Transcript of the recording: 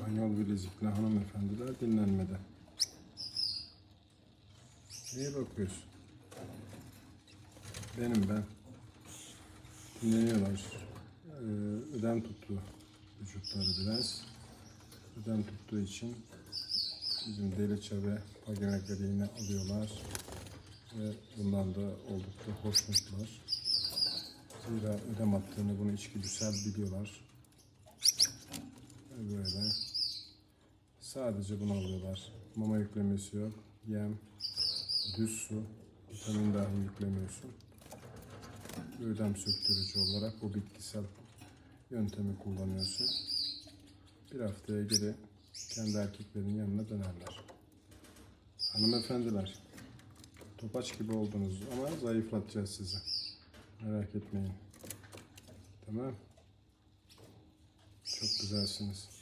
İspanyol bilezikli hanımefendiler dinlenmede. Neye bakıyorsun? Ben. Dinleniyorlar. Ödem tuttu vücutları biraz. Ödem tuttuğu için bizim deliçe ve pagemek yine alıyorlar. Ve bundan da oldukça hoşnutlar. Zira ödem attığını bunu içgüdüsel biliyorlar. Ve böyle. Sadece bunu alıyorlar. Mama yüklemesi yok. Yem, düz su, vitamin dahi yüklemiyorsun. Ödem söktürücü olarak bu bitkisel yöntemi kullanıyorsun. Bir haftaya geri kendi erkeklerin yanına dönerler. Hanımefendiler, topaç gibi oldunuz ama zayıflatacağız sizi. Merak etmeyin. Tamam. Çok güzelsiniz.